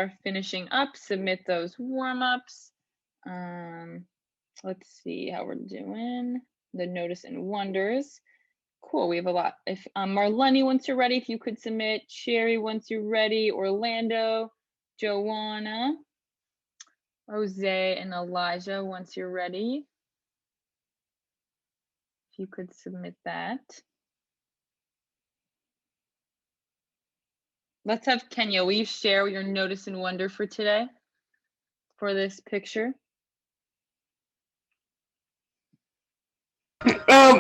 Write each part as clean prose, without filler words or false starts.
are finishing up, submit those warm-ups. Let's see how we're doing. The notice and wonders. Cool, we have a lot. If Marlene, once you're ready, if you could submit. Sherry, once you're ready. Orlando, Joanna, Jose, and Elijah, once you're ready. If you could submit that. Let's have Kenya. Will you share your notice and wonder for today for this picture?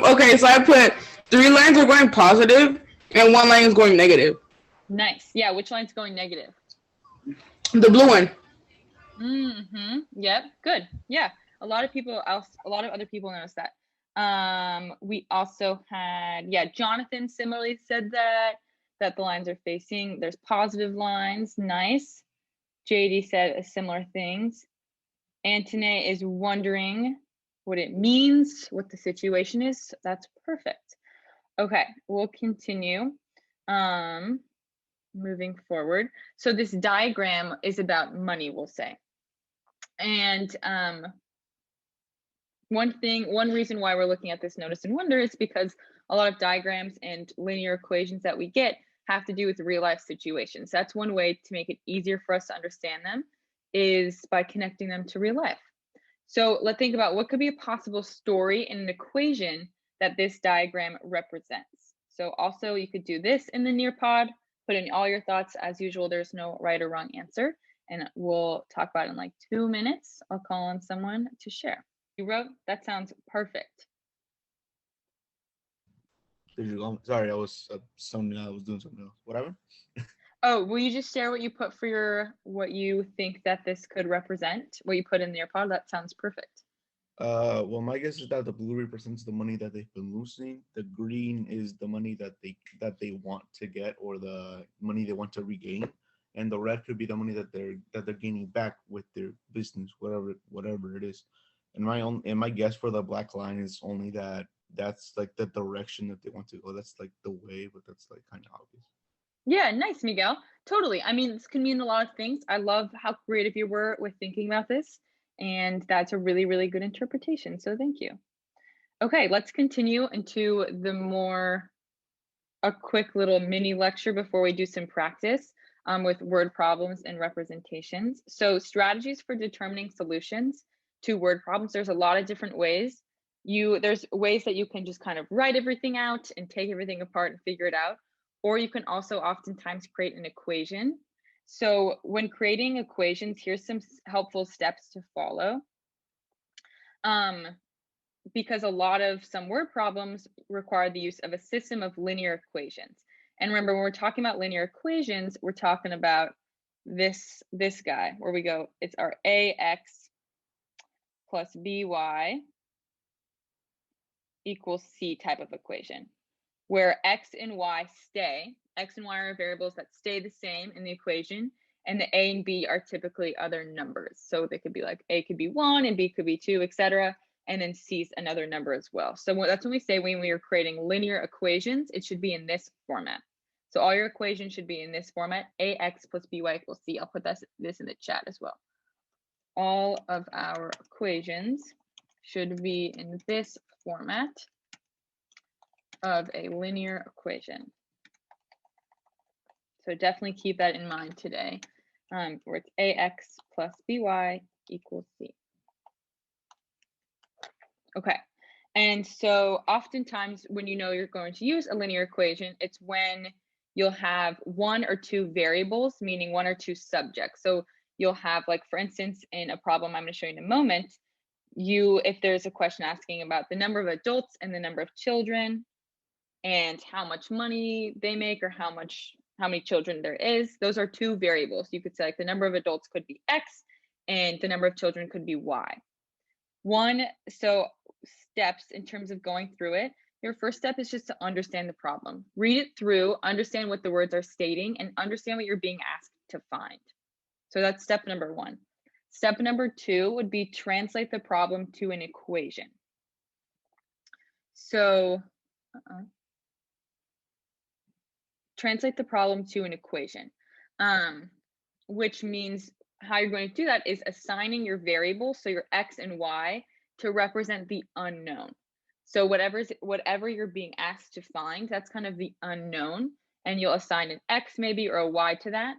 Okay, so I put 3 lines are going positive and 1 line is going negative. Nice. Yeah, which line's going negative? The blue one. Yep, good. Yeah, a lot of other people noticed that. We also had, yeah, Jonathan similarly said that the lines are facing, there's positive lines. Nice. JD said similar things. Antone is wondering what it means, what the situation is. That's perfect. Okay, we'll continue. Moving forward. So this diagram is about money, we'll say. And one reason why we're looking at this notice and wonder is because a lot of diagrams and linear equations that we get have to do with real life situations. That's one way to make it easier for us to understand them, is by connecting them to real life. So let's think about what could be a possible story in an equation that this diagram represents. So also you could do this in the Nearpod, put in all your thoughts. As usual, there's no right or wrong answer, and we'll talk about it in like 2 minutes. I'll call on someone to share. You wrote? That sounds perfect. Sorry, I was doing something else. Whatever. Oh, will you just share what you put for what you think that this could represent? What you put in the Nearpod? That sounds perfect. Well, my guess is that the blue represents the money that they've been losing. The green is the money that they want to get, or the money they want to regain, and the red could be the money that they're gaining back with their business, whatever it is. And my guess for the black line is only that that's like the direction that they want to go. That's like the way, but that's like kind of obvious. Yeah, nice, Miguel. Totally. I mean, this can mean a lot of things. I love how creative you were with thinking about this. And that's a really, really good interpretation. So thank you. Okay, let's continue into a quick little mini lecture before we do some practice with word problems and representations. So strategies for determining solutions to word problems. There's a lot of different ways. There's ways that you can just kind of write everything out and take everything apart and figure it out. Or you can also oftentimes create an equation. So when creating equations, here's some helpful steps to follow. Because some word problems require the use of a system of linear equations. And remember, when we're talking about linear equations, we're talking about this guy, where we go, it's our ax plus by equals c type of equation, where x and y are variables that stay the same in the equation, and the a and b are typically other numbers. So they could be like a could be 1 and b could be 2, etc. And then c is another number as well. So that's when we say when we are creating linear equations, it should be in this format. So all your equations should be in this format, ax plus by equals c. I'll put this in the chat as well. All of our equations should be in this format of a linear equation. So definitely keep that in mind today, where it's ax plus by equals c. Okay, and so oftentimes when you know you're going to use a linear equation, it's when you'll have 1 or 2 variables, meaning 1 or 2 subjects. So you'll have, like, for instance, in a problem I'm going to show you in a moment, if there's a question asking about the number of adults and the number of children and how much money they make, or how many children there is, those are 2 variables. You could say, like, the number of adults could be x and the number of children could be y. So steps in terms of going through it, your first step is just to understand the problem. Read it through, understand what the words are stating, and understand what you're being asked to find. So that's step number 1. Step number 2 would be translate the problem to an equation. So translate the problem to an equation. which means how you're going to do that is assigning your variables, so your x and y, to represent the unknown. So whatever you're being asked to find, that's kind of the unknown, and you'll assign an x maybe or a y to that,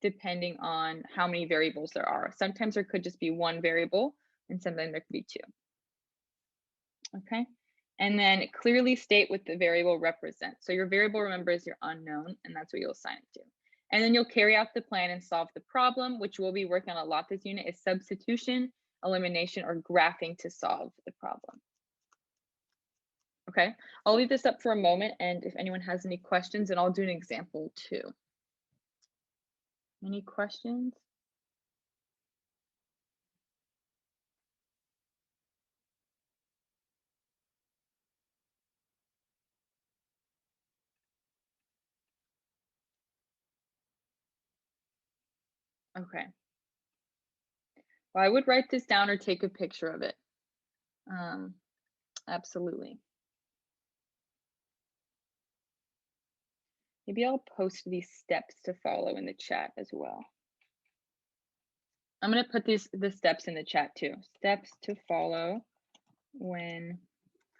depending on how many variables there are. Sometimes there could just be one variable, and sometimes there could be two. Okay, and then clearly state what the variable represents. So your variable, remember, is your unknown, and that's what you'll assign it to. And then you'll carry out the plan and solve the problem, which we'll be working on a lot this unit, is substitution, elimination, or graphing to solve the problem. Okay, I'll leave this up for a moment, and if anyone has any questions, and I'll do an example too. Any questions? Okay. Well, I would write this down or take a picture of it. Absolutely. Maybe I'll post these steps to follow in the chat as well. I'm going to put the steps in the chat too. Steps to follow when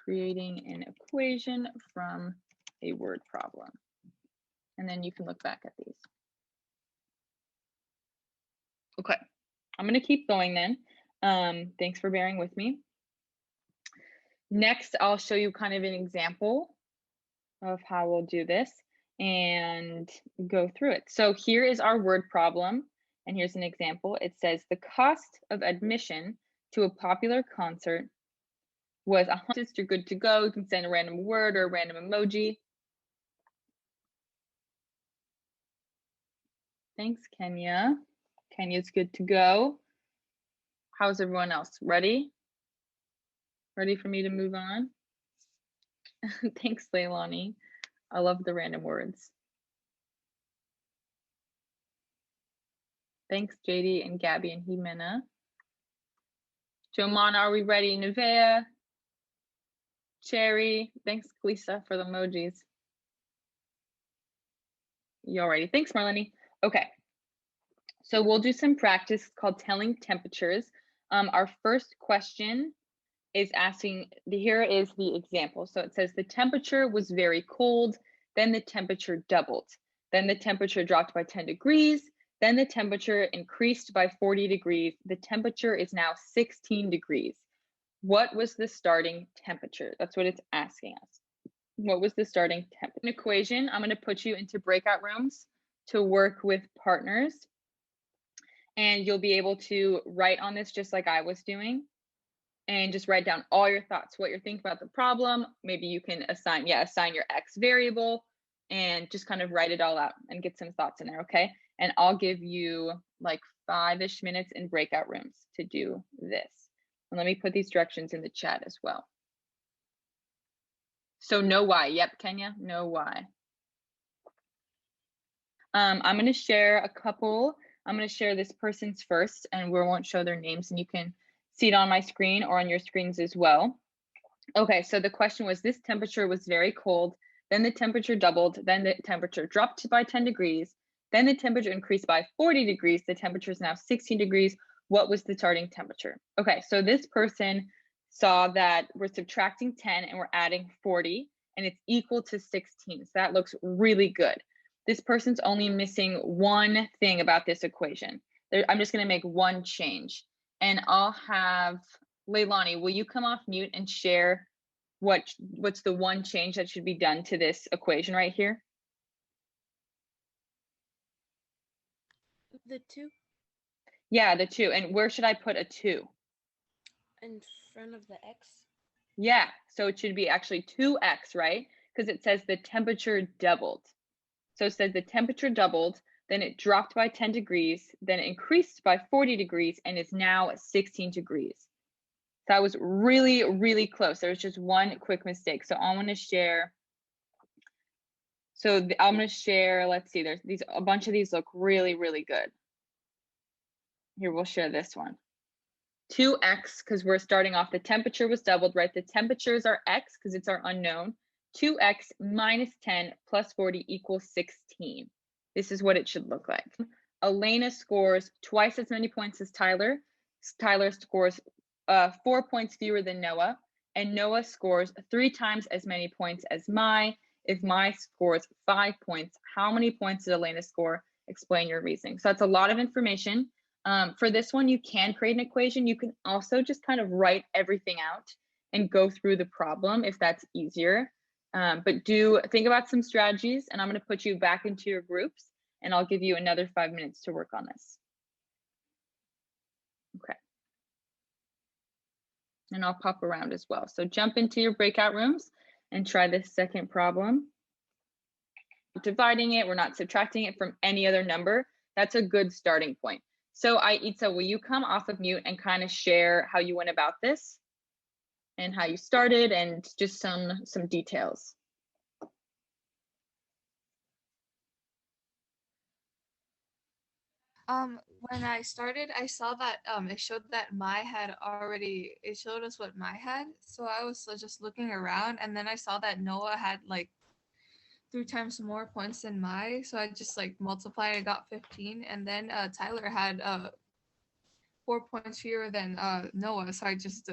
creating an equation from a word problem. And then you can look back at these. Okay, I'm going to keep going then. Thanks for bearing with me. Next, I'll show you kind of an example of how we'll do this and go through it. So here is our word problem, and here's an example. It says the cost of admission to a popular concert was $100. You're good to go. You can send a random word or a random emoji. Thanks, Kenya. Kenya's good to go. How's everyone else? Ready? Ready for me to move on? Thanks, Leilani. I love the random words. Thanks, JD and Gabby and Jimena. Jomana, are we ready? Nevea, Cherry, thanks, Lisa, for the emojis. You all ready? Thanks, Marlene. Okay, so we'll do some practice called telling temperatures. Our first question is asking, here is the example. So it says the temperature was very cold, then the temperature doubled. Then the temperature dropped by 10 degrees, then the temperature increased by 40 degrees. The temperature is now 16 degrees. What was the starting temperature? That's what it's asking us. What was the starting temperature? Equation, I'm going to put you into breakout rooms to work with partners. And you'll be able to write on this just like I was doing. And just write down all your thoughts, what you're thinking about the problem. Maybe you can assign your X variable and just kind of write it all out and get some thoughts in there, okay? And I'll give you like 5-ish minutes in breakout rooms to do this. And let me put these directions in the chat as well. So know why. Yep, Kenya, know why. I'm going to share a couple. I'm going to share this person's first, and we won't show their names, and you can see it on my screen or on your screens as well. Okay, so the question was, this temperature was very cold, then the temperature doubled, then the temperature dropped by 10 degrees, then the temperature increased by 40 degrees, the temperature is now 16 degrees. What was the starting temperature? Okay, so this person saw that we're subtracting 10 and we're adding 40, and it's equal to 16, so that looks really good. This person's only missing one thing about this equation. I'm just gonna make one change. And I'll have Leilani, will you come off mute and share what's the one change that should be done to this equation right here? The 2? Yeah, the 2. And where should I put a 2? In front of the X? Yeah, so it should be actually 2x, right? Because it says the temperature doubled. So it says the temperature doubled, then it dropped by 10 degrees, then it increased by 40 degrees, and is now 16 degrees. That was really, really close. There was just one quick mistake. So I'm going to share. So I'm going to share, let's see, there's a bunch of these look really, really good. Here, we'll share this one. 2x, because we're starting off, the temperature was doubled, right? The temperatures are x, because it's our unknown. 2x minus 10 plus 40 equals 16. This is what it should look like. Elena scores twice as many points as Tyler. Tyler scores 4 points fewer than Noah, and Noah scores 3 times as many points as Mai. If Mai scores 5 points, how many points did Elena score? Explain your reasoning. So that's a lot of information. For this one, you can create an equation. You can also just kind of write everything out and go through the problem if that's easier. But do think about some strategies, and I'm going to put you back into your groups, and I'll give you another 5 minutes to work on this. Okay. And I'll pop around as well. So jump into your breakout rooms and try this second problem. Dividing it, we're not subtracting it from any other number. That's a good starting point. So Aitza, will you come off of mute and kind of share how you went about this and how you started and just some details? When I started, I saw that it showed that it showed us what Mai had. So I was just looking around, and then I saw that Noah had like 3 times more points than Mai. So I just like multiplied, I got 15, and then Tyler had 4 points fewer than Noah. So I just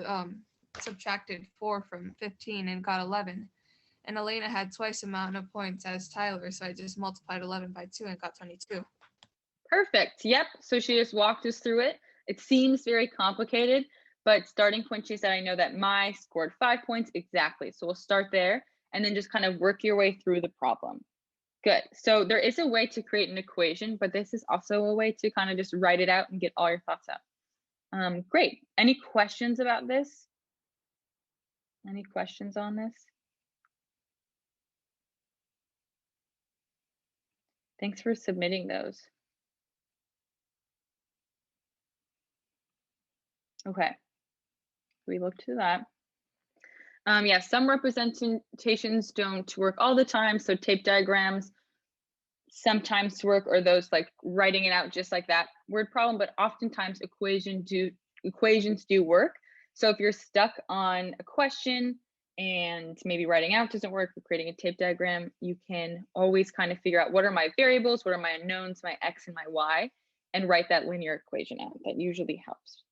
subtracted 4 from 15 and got 11. And Elena had twice the amount of points as Tyler, so I just multiplied 11 by 2 and got 22. Perfect. Yep. So she just walked us through it. It seems very complicated, but starting point, she said, I know that Mai scored 5 points exactly. So we'll start there and then just kind of work your way through the problem. Good. So there is a way to create an equation, but this is also a way to kind of just write it out and get all your thoughts out. Great. Any questions about this? Any questions on this? Thanks for submitting those. Okay, we look to that. Yeah, some representations don't work all the time. So tape diagrams sometimes work, or those like writing it out just like that word problem, but oftentimes equations do work. So if you're stuck on a question and maybe writing out doesn't work, or creating a tape diagram, you can always kind of figure out what are my variables, what are my unknowns, my X and my Y, and write that linear equation out. That usually helps.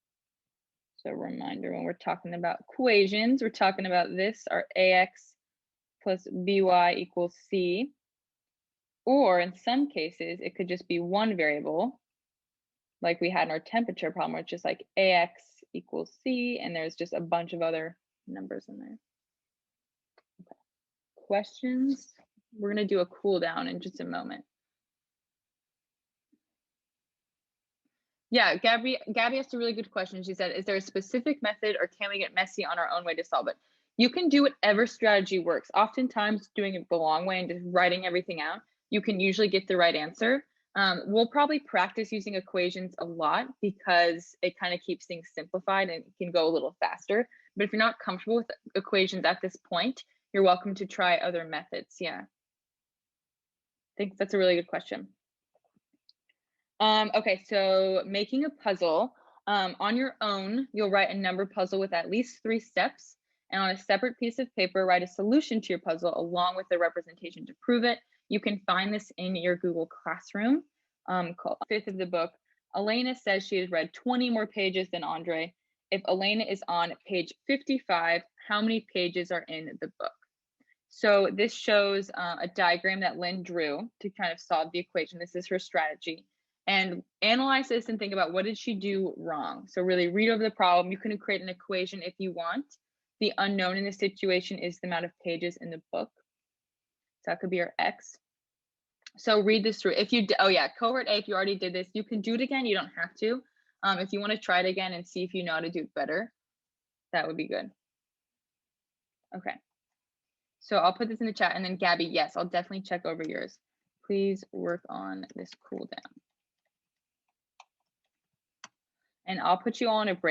So reminder, when we're talking about equations, we're talking about this, our AX plus BY equals C. Or in some cases, it could just be one variable, like we had in our temperature problem, where it's just like AX equals C, and there's just a bunch of other numbers in there. Okay. Questions? We're going to do a cool down in just a moment. Yeah, Gabby asked a really good question. She said, is there a specific method, or can we get messy on our own way to solve it? You can do whatever strategy works. Oftentimes doing it the long way and just writing everything out, you can usually get the right answer. We'll probably practice using equations a lot because it kind of keeps things simplified and it can go a little faster. But if you're not comfortable with equations at this point, you're welcome to try other methods. Yeah, I think that's a really good question. Okay, so making a puzzle. On your own, you'll write a number puzzle with at least 3 steps, and on a separate piece of paper, write a solution to your puzzle along with the representation to prove it. You can find this in your Google Classroom. Called 5th of the book. Elena says she has read 20 more pages than Andre. If Elena is on page 55, how many pages are in the book? So this shows a diagram that Lynn drew to kind of solve the equation. This is her strategy. And analyze this and think about, what did she do wrong? So really read over the problem. You can create an equation if you want. The unknown in this situation is the amount of pages in the book. So that could be your X. So read this through. If you, oh yeah, cohort A, if you already did this, you can do it again. You don't have to. If you want to try it again and see if you know how to do it better, that would be good. Okay. So I'll put this in the chat, and then Gabby, yes, I'll definitely check over yours. Please work on this cool down. And I'll put you all on a break.